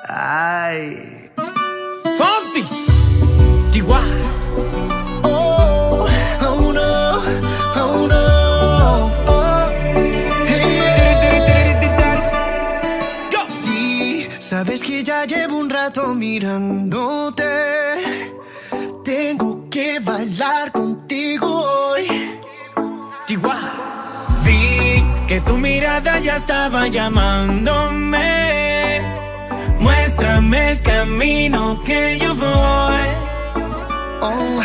Ay. Fonsi, Chihuahua. Oh, oh no, oh no. Oh, hey, yeah. Sí, sabes que ya llevo un rato mirándote. Tengo que bailar contigo hoy. Chihuahua. Vi que tu mirada ya estaba llamándome. Muéstrame el camino que yo voy. Oh,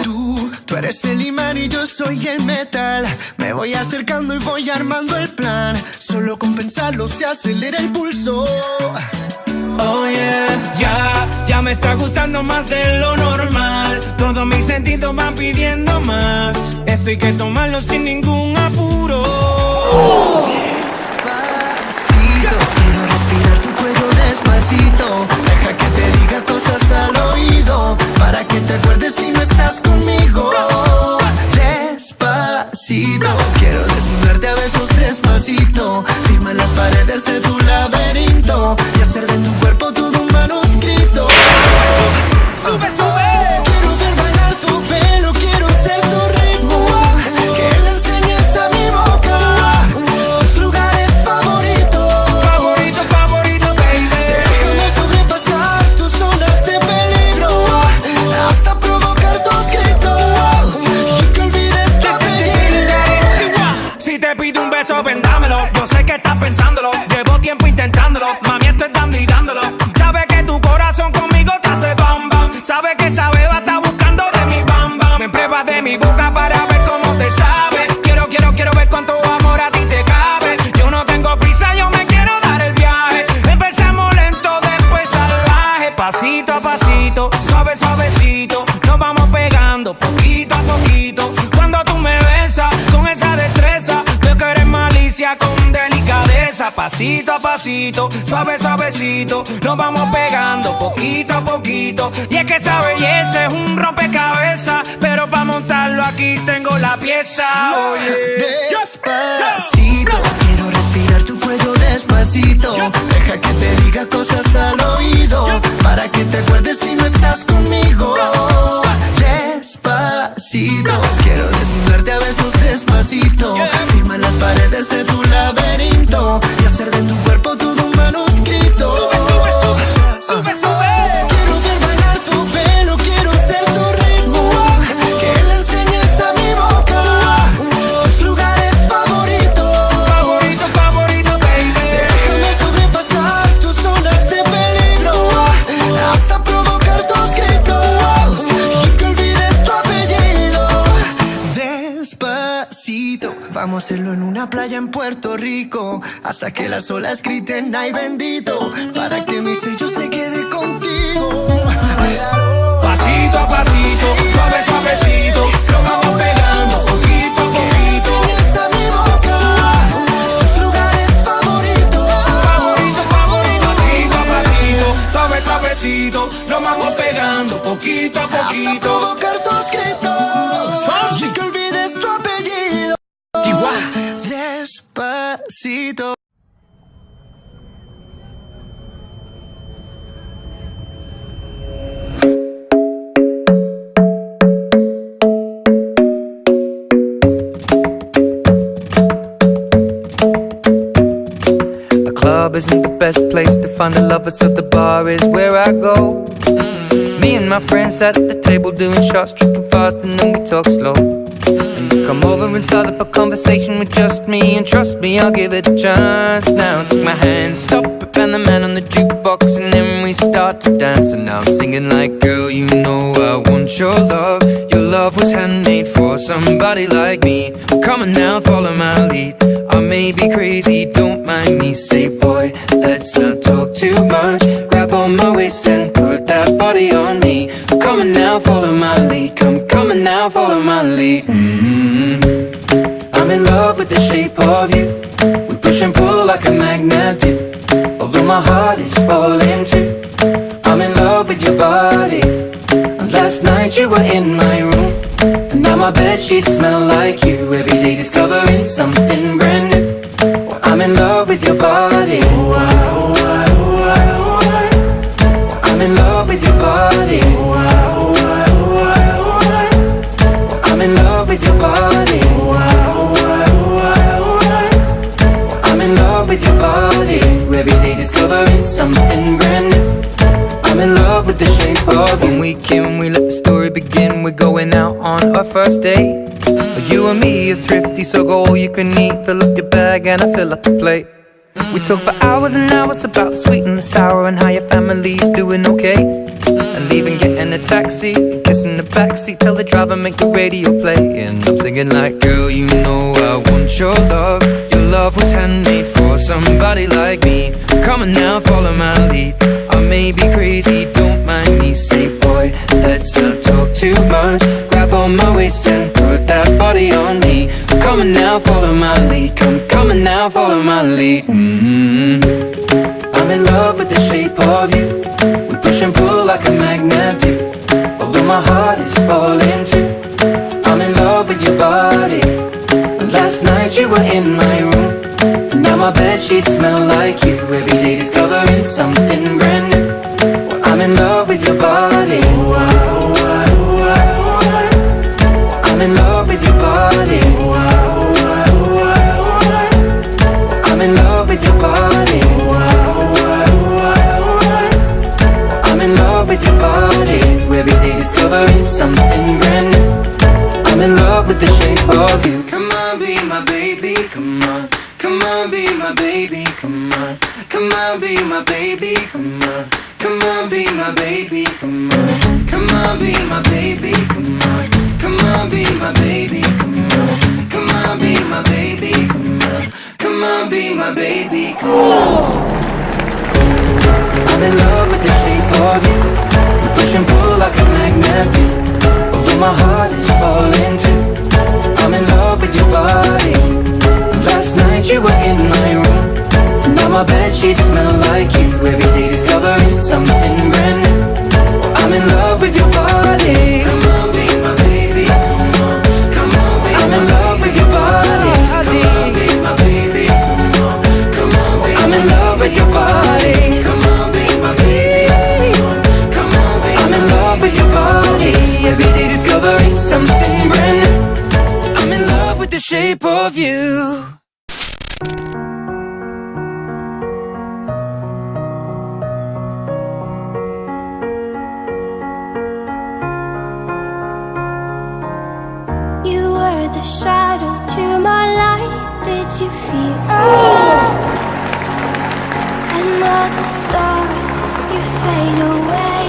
tú eres el imán y yo soy el metal. Me voy acercando y voy armando el plan. Solo con pensarlo se acelera el pulso. Oh yeah, ya me está gustando más de lo normal. Todos mis sentidos van pidiendo más. Esto hay que tomarlo sin ningún apuro. Despacito, quiero respirar tu cuello despacito. Deja que te diga cosas al oído, para que te acuerdes si no estás conmigo. Despacito, quiero desnudarte a besos despacito. Firma las paredes de tu laberinto y hacer de tu cuerpo todo un manuscrito. Sube, sube. Quiero ver bailar tu pelo, quiero ser tu ritmo. Que le enseñes a mi boca tus lugares favoritos. Favorito, favorito, baby. Déjame sobrepasar tus zonas de peligro, hasta provocar tus gritos y que olvides tu apellido. Si te pido un beso, vendámelo. Yo sé que estás pensándolo. Llevo tiempo intentándolo. Mami, esto es dando y dándolo. Sabe que tu corazón conmigo te hace bam bam. Sabe que esa beba está buscando de mi bam bam. Me pruebas de mi boca para ver cómo te sabe. Quiero ver cuánto amor a ti te cabe. Yo no tengo prisa, yo me quiero dar el viaje. Empezamos lento, después salvaje. Pasito a pasito, suave, suavecito. Nos vamos pegando poquito a poquito. Cuando tú me besas con esa destreza, veo que eres malicia con delicadeza. Pasito a pasito, suave, suavecito. Nos vamos pegando poquito a poquito. Y es que esa belleza es un rompecabezas, pero para montarlo aquí tengo la pieza. Oye. Despacito, quiero respirar tu cuello despacito. Deja que te diga cosas al oído, para que te acuerdes si no estás conmigo. Despacito, quiero desnudarte a besos despacito. Firma las paredes de tu laberinto y hacer de tu cuerpo todo un manuscrito. Sube, sube, sube, sube, sube. Quiero ver bailar tu pelo, quiero ser tu ritmo. Que le enseñes a mi boca tus lugares favoritos. Favorito, favorito, baby. Déjame sobrepasar tus zonas de peligro, hasta provocar tus gritos y que olvides tu apellido. Despacito, vamos a hacerlo en una playa en Puerto Rico, hasta que las olas griten ay bendito, para que mi sello se quede contigo. Pasito a pasito, suave, suavecito. Nos vamos pegando poquito a poquito. Enseñas a mi boca tus lugares favoritos. Favorito, favorito. Pasito a pasito, suave, suavecito. Nos vamos pegando poquito a Hasta poquito. provocar tus gritos y que olvides tu apellido. Chihuahua. Despacito. The club isn't the best place to find a lover, so the bar is where I go. Me and my friends at the table doing shots, tripping fast, and then we talk slow. And you come over and start up a conversation with just me, and trust me, I'll give it a chance. Now take my hand, stop it, and the man on the jukebox, and then we start to dance. And now I'm singing like, girl, you know I want your love. Your love was handmade for somebody like me. Come on now, follow my lead. I may be crazy, don't mind me. Say, boy, let's not talk too much. Grab on my waist and put that body on me. Come on now, follow my lead. Come on now, follow my lead. I'm in love with the shape of you. We push and pull like a magnet do. Although my heart is falling too. I'm in love with your body. And last night you were in my room, and now my bedsheets smell like you. Every day discovering something brand new. Well, I'm first date. You and me are thrifty, so go all you can eat. Fill up your bag and I fill up the plate. We talk for hours and hours about the sweet and the sour, and how your family's doing okay. And leaving, getting a taxi, kissing the backseat, tell the driver make the radio play. And I'm singing like, girl, you know I want your love. Your love was handmade for somebody like me. Come on now, follow my lead. I may be crazy, don't mind me. Say, boy, let's not talk too much. Grab on my waist and put that body on me. Come on now, follow my lead. Come on now, follow my lead. I'm in love with the shape of you. We push and pull like a magnet do. Although my heart is falling too. I'm in love with your body. Last night you were in my room, and now my bedsheets smell like you. Every day discovering something brand new. Well, I'm in love with your body. I'm in love with your body. I'm in love with your body. I'm in love with your body. Every day discovering something brand new. I'm in love with the shape of you. Come on, be my baby, come on. Come on, be my baby, come on. Come on, be my baby, come on. Come on, be my baby, come on. Come on, be my baby, come on. Come on, be my baby, come on. Come on, be my baby, come on. Come on, be my baby, come on. I'm in love with the shape of you. We push and pull like a magnet do. Although my heart is falling too. I'm in love with your body. Last night you were in my room, now my bedsheets smell like you. Every day discovering something brand new. I'm in love with your body. Come on, be my baby, come on. Come on, be I'm in love with your body. Come on, be my baby, come on. Come on, be I'm in love with your body. Come on, be my baby, come on. Come on, be I'm in love with your body. Every day discovering something brand new. I'm in love with the shape of you. The shadow to my light, did you feel alive? Another star, you fade away.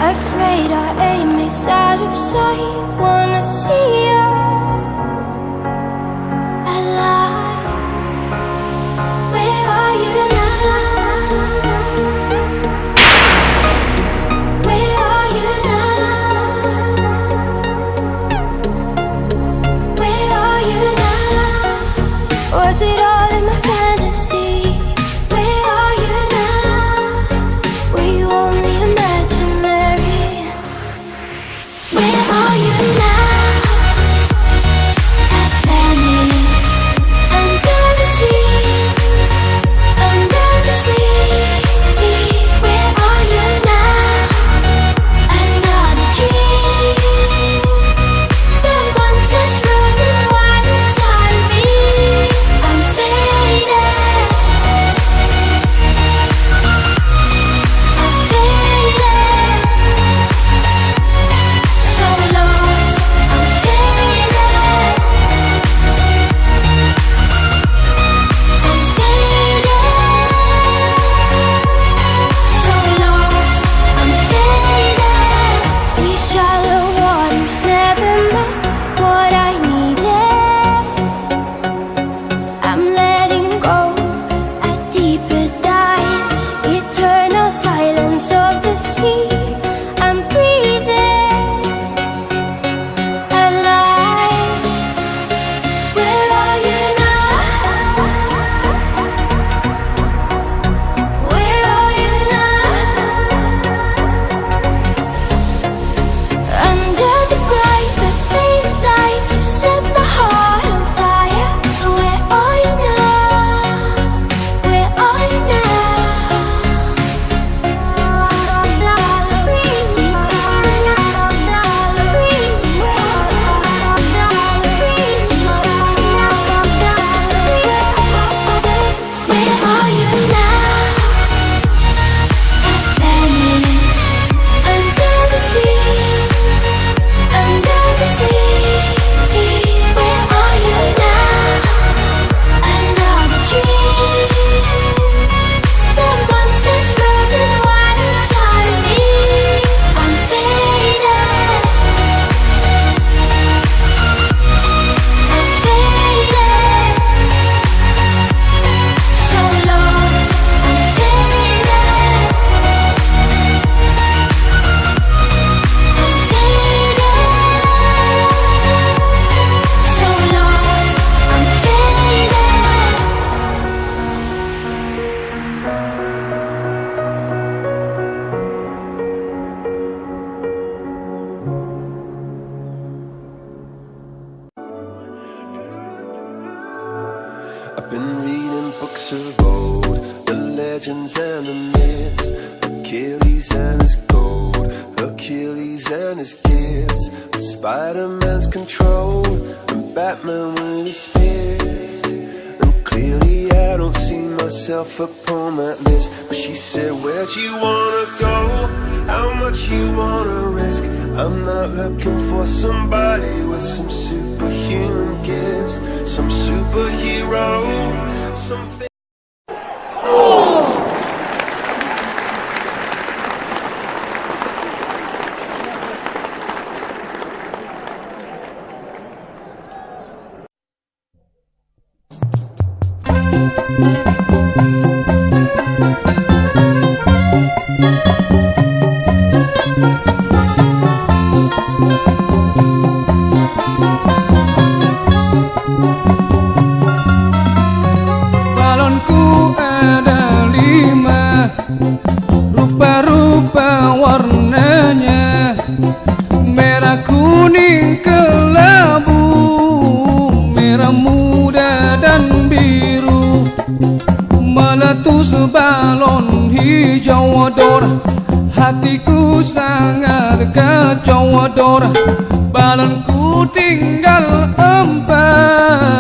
Afraid our aim is out of sight. Wanna see us alive. Where are you now? Where are you now? Was it all in my fantasy? Where are you now? Were you only imagining? I've been reading books of old, the legends and the myths, Achilles and his gold, Achilles and his gifts, and Spider-Man's control, and Batman with his fist. And clearly I don't see myself upon that list. But she said, where'd you wanna go? How much you wanna risk? I'm not looking for somebody with some superhuman gifts, some superhero, something. Balonku ada 5, rupa-rupa warnanya, merah kuning kelabu, merah muda dan biru. Meletus balon hijau odor, hatiku sangat kacau odor. Balonku tinggal 4,